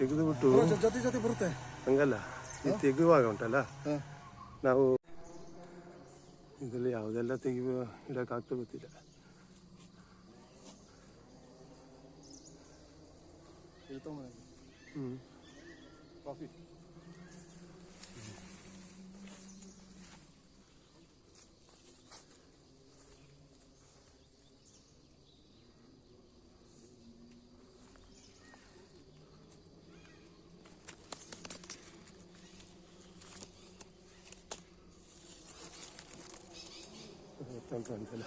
ತೆಗೆದುಬಿಟ್ಟು ಜೊತೆ ಜೊತೆ ಬರುತ್ತೆ ಹಂಗಲ್ಲ, ಈ ತೆಗೆಯುವಾಗ ಉಂಟಲ್ಲ ನಾವು ಇದರಲ್ಲಿ ಯಾವುದೆಲ್ಲ ಇಡೋಕ್ಕಾಗ್ತಾ ಗೊತ್ತಿಲ್ಲ. ಕಾಫಿ ಅಂತಲ್ಲ.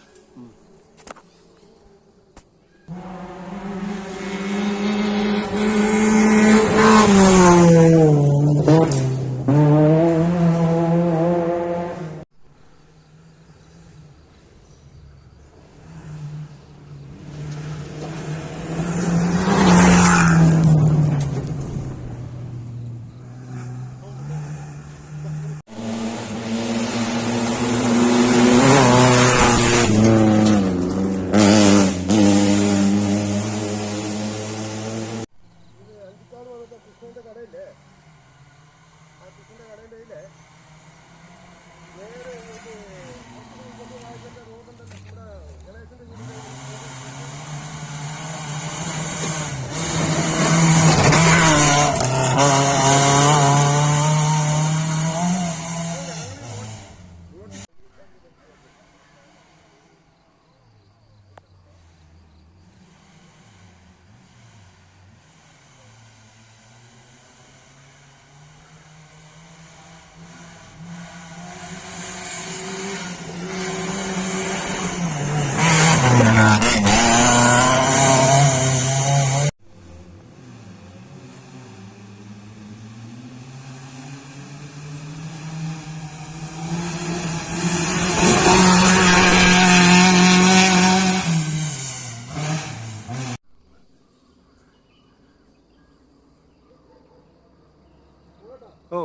ಓ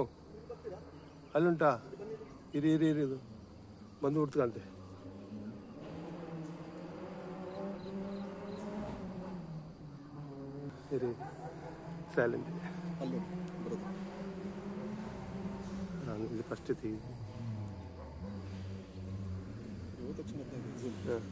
ಅಲ್ಲುಂಟಾ? ಇರಿ ಇರಿ ಇರಿ, ಇದು ಬಂದು ಹುಡ್ತಂತೆ. ಇರಿ ಸೈಲೆಂಟ್ ಇದೆ. ನಾನು ಇದು ಫಸ್ಟ್ ತೆಗಿ. ಹಾಂ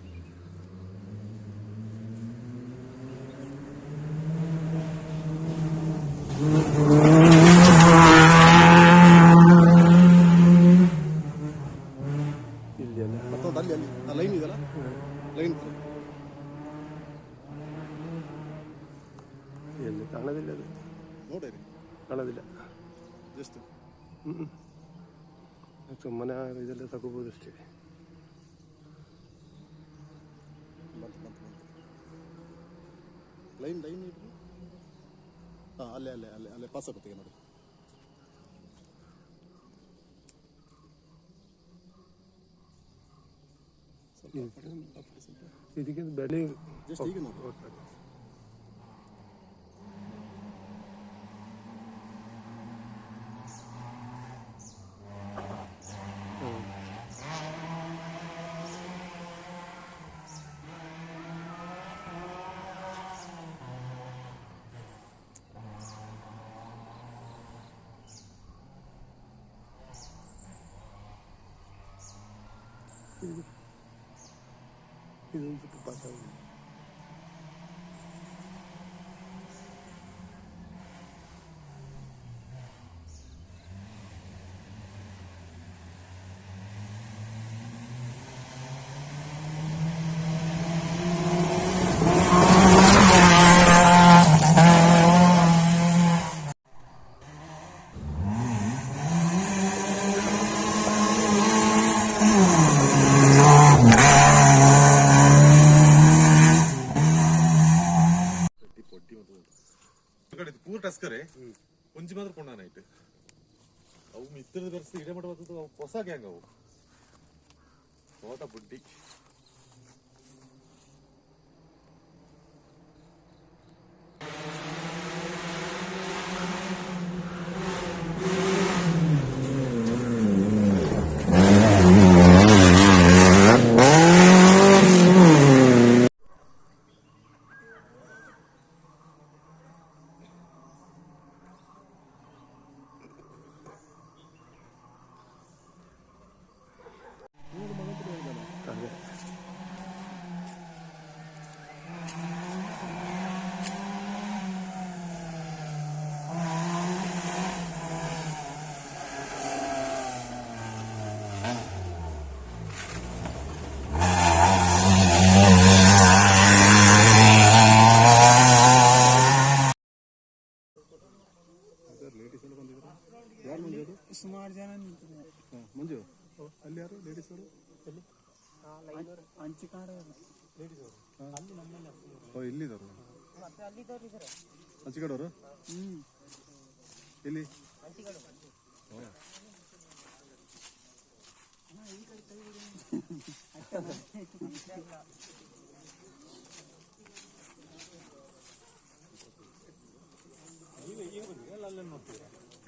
ಲೈನ್ ಇದೆಲ್ಲ, ಲೈನ್ ಎಲ್ಲಿ ಕಾಣೋದಿಲ್ಲ, ಅದು ನೋಡಿರಿ ಕಾಣೋದಿಲ್ಲ. ಜಸ್ಟ್ ಸುಮ್ಮನೆ ಇದೆಲ್ಲ ತಗೋಬೋದು ಅಷ್ಟೇ. ಲೈನ್ ಲೈನ್ ಇಡ್ರಿ. ಹಾಂ, ಅಲ್ಲೇ ಅಲ್ಲೇ ಅಲ್ಲೇ ಅಲ್ಲೇ ಪಾಸ್ ಆಗುತ್ತೆ ನೋಡಿ. ಇದಕ್ಕೆ ಬೆಲೆ ಜಸ್ಟ್ ಈಗ ನೋಡಿ. ಇದೊಂದು ಸ್ವಲ್ಪ ಪಾಸ್ ಆಗಿದೆ. ಪೂರ ಟಸ್ಕರೆ ಒಂಜಿ ಮಾತ್ರ ಕೊಂಡ ನೈಟ್ ಅವು ಮಿತ್ರದ ಬೆರೆಸಿ ಇಡೆ ಮಟ್ಟ ಬರ್ತದ. ಅವು ಹೊಸ ಗ್ಯಾಂಗ್, ಅವು ತೋಟ ಬುಡ್ಡಿ. ಓ ಇಲ್ಲಿದವರು ಹಂಚಿಗಡವರು ಇಲ್ಲಿ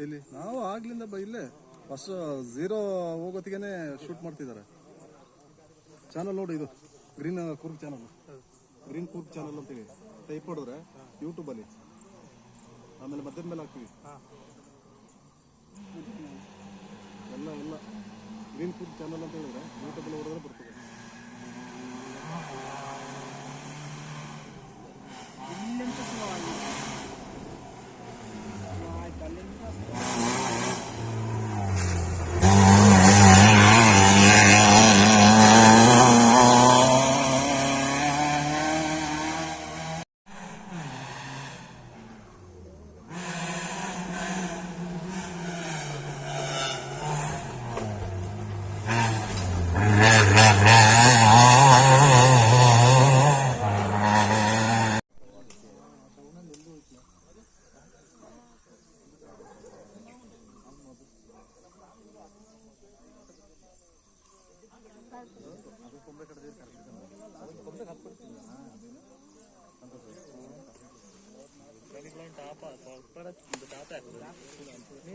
ಇಲ್ಲಿ ನಾವು ಆಗ್ಲಿಂದ ಇಲ್ಲೇ ಫಸ್ಟ್ ಝೀರೋ ಹೋಗೋತ್ತಿಗೆ ಶೂಟ್ ಮಾಡ್ತಿದ್ದಾರೆ. ಚಾನಲ್ ನೋಡಿ, ಇದು green Coorg channel, green Coorg channel ಅಂತೇಳಿ ಟೈಪ್ ಮಾಡಿದ್ರೆ ಯೂಟ್ಯೂಬಲ್ಲಿ, ಆಮೇಲೆ ಮಧ್ಯದ ಮೇಲೆ ಹಾಕ್ತೀವಿ ಎಲ್ಲ ಗ್ರೀನ್ ಕೂರ್ಗ್ ಚಾನಲ್ ಅಂತ ಹೇಳಿದ್ರೆ ಯೂಟ್ಯೂಬಲ್ಲಿ ಹೊಡೆದ್ರೆ ಬರ್ತದೆ.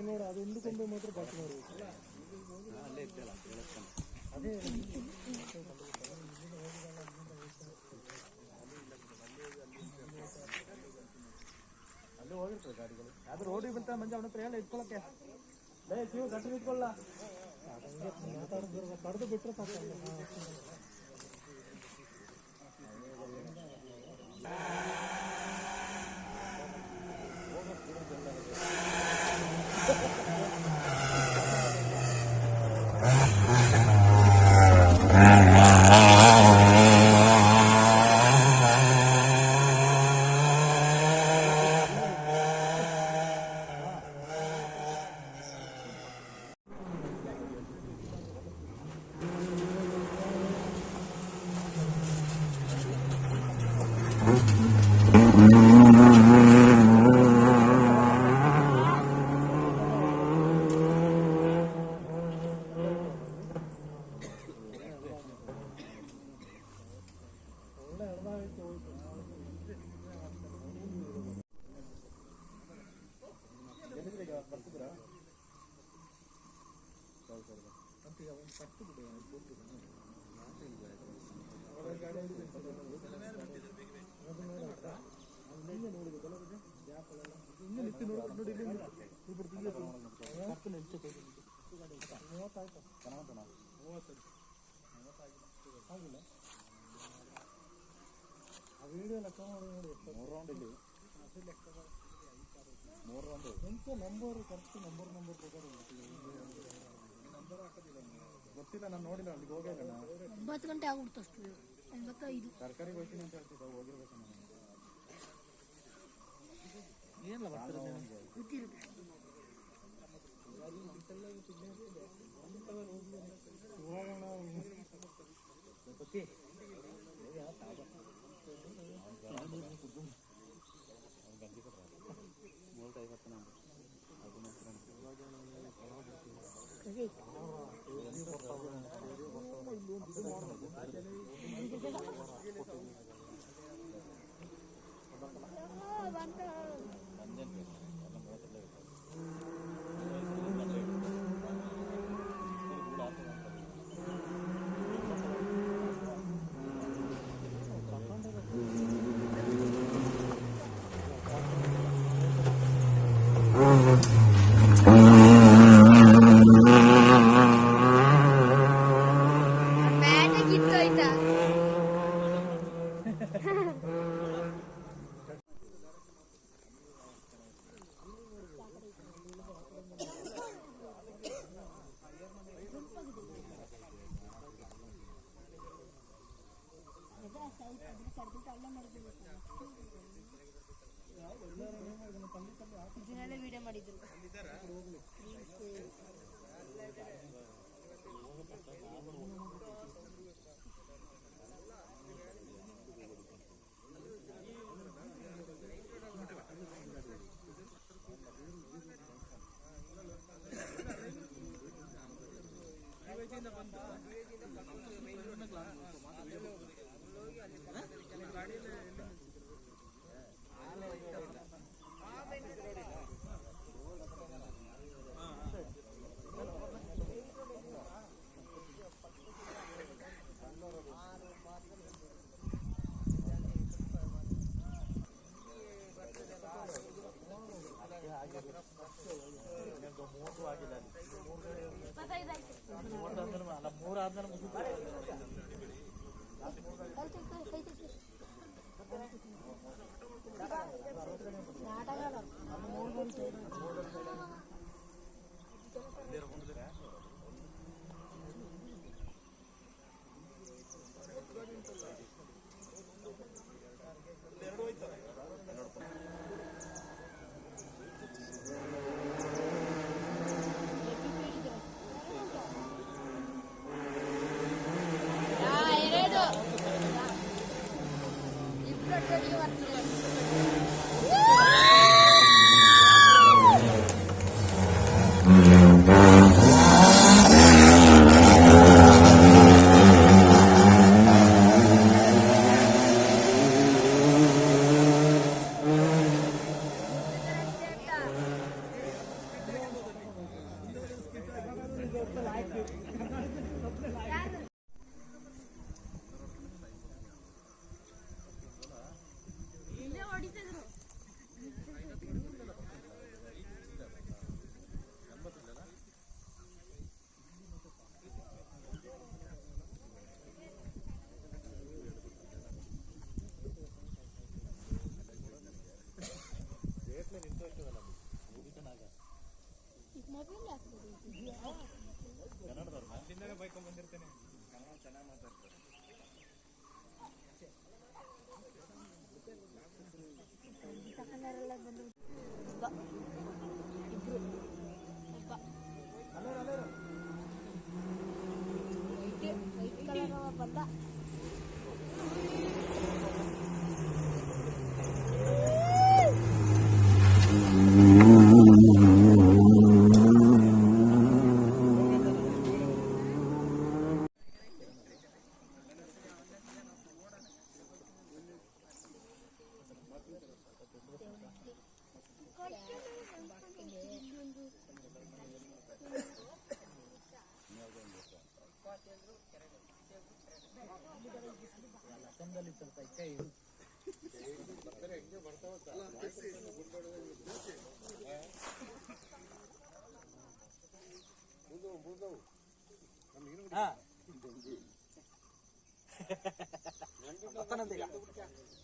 ನೋಡ ಅದೊಂದು ಕೊಂಬೆ ಮಾತ್ರ ಬಾಕಿ ಮಾಡಬೇಕು. ಅಲ್ಲೇ ಇದ್ದಲ್ಲ ಅದೇ ಅಲ್ಲೇ ಹೋಗಿರ್ತದೆ ಗಾಡಿಗಳು. ಅದು ರೋಡಿಗೆ ಬಂತ ಮಂಜ ಅವನ ಹತ್ರ ಎಲ್ಲ ಇಟ್ಕೊಳಕ್ಕೆ ಶಿವ ಗಟ್ಟಿ ಇಟ್ಕೊಳ್ಳ ಕಡ್ದು ಬಿಟ್ರೆ ಸಾಕು. ಗೊತ್ತಿಲ್ಲ, ನಾನು ನೋಡಿಲ್ಲ, ಅಲ್ಲಿಗೆ ಹೋಗಿಲ್ಲ. 9 ಗಂಟೆ ಆಗ್ಬಿಡ್ತು ಅಷ್ಟು. 9:05 ತರಕಾರಿ ಹೋಗ್ತೀನಿ ಅಂತ ಹೇಳ್ತಿದ್ದ, ಹೋಗಿರ್ಬೇಕು ನಾನು. ಏನಿಲ್ಲ ಬರ್ತಾರೆ ಗೊತ್ತಿರುತ್ತೆ. ಇದನ್ನೆಲ್ಲ ವಿಡಿಯೋ ಮಾಡಿದ್ರು.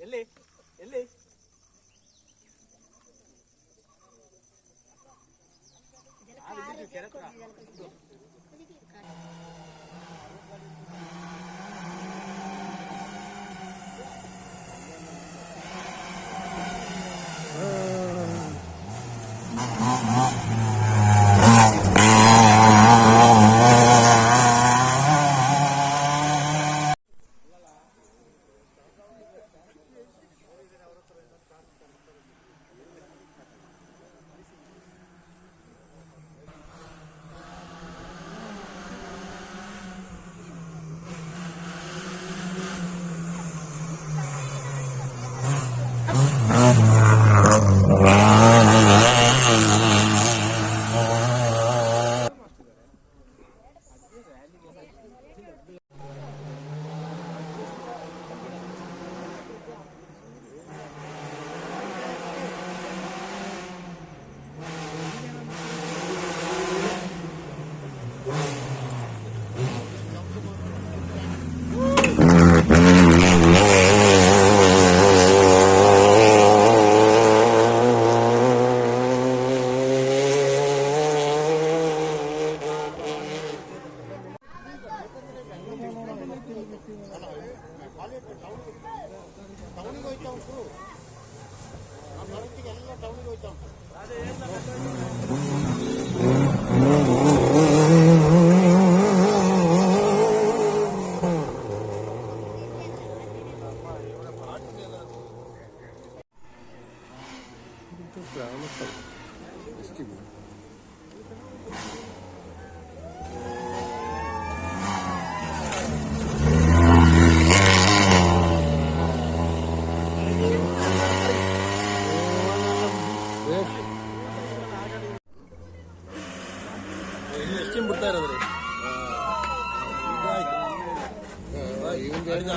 ಎಲ್ಲಿ ಎಲ್ಲಿ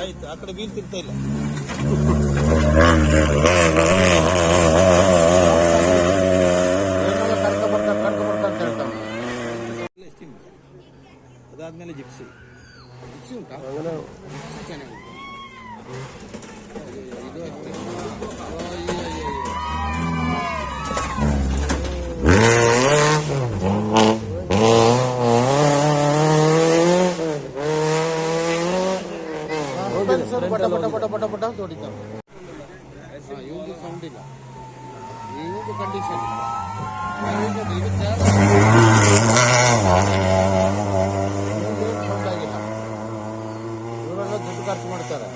ಆಯ್ತು ಆ ಕಡೆ ಬೀಳ್ತಿರ್ತಾ ಇಲ್ಲ. ಅದಾದ್ಮೇಲೆ ಜಿಪ್ಸಿ ಉಂಟಾ? ಜಿಪ್ಸಿ ಚೆನ್ನಾಗುಂಟು. ಇದು ಅಷ್ಟೇ. ಪಟ ಪಟ ಪಟ ಪಟ ಪಟ ಅಂತ ಹೊಡಿತಾವೆ. ಇವ್ದು ಸೌಂಡ್ ಇಲ್ಲ, ಇವ್ದು ಕಂಡೀಷನ್ ಇಲ್ಲ. ಇವರೆಲ್ಲ ದುಡ್ಡು ಖರ್ಚು ಮಾಡ್ತಾರೆ.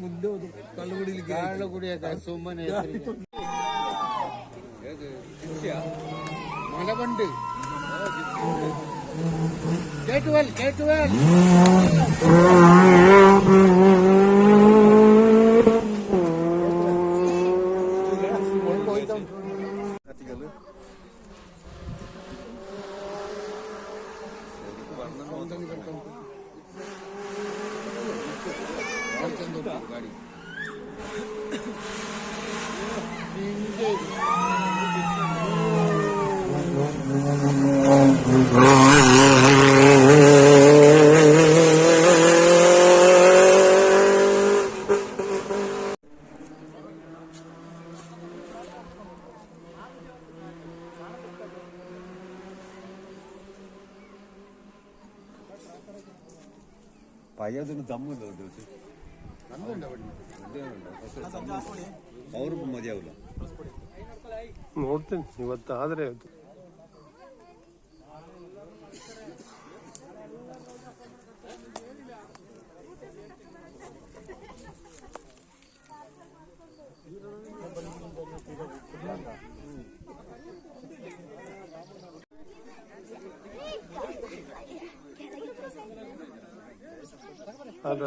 ಮುಂದೆ ಕಳ್ಳು ಕುಡಿಯಕ್ಕೆ ಸುಮ್ಮನೆ ಮಲಬಂಡು ಕೇಟುವಲ್ ಕೇಟುವಲ್ ಗಾಡಿ പയ്യതിന് ദമ്മില്ല ಅವ್ರಿಗೂ ಮದುವೆಯಾಗಲ್ಲ. ನೋಡ್ತೀನಿ ಇವತ್ತು ಆದರೆ ಅದ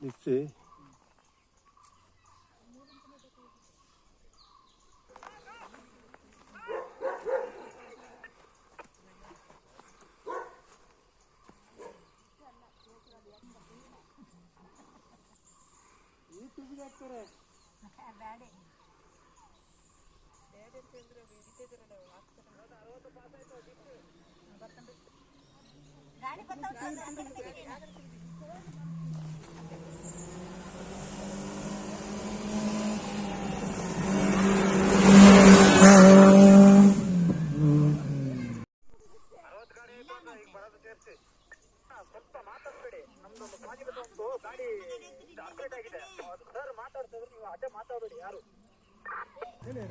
ಜಿಪ್ಸಿ ಗಾಡಿ ಅಪ್ಡೇಟ್ ಆಗಿದೆ ಸರ್ ಮಾತಾಡ್ತಿದ್ರು ನೀವು ಅದೇ ಮಾತಾಡೋದು ಯಾರು ಹೇಳಿ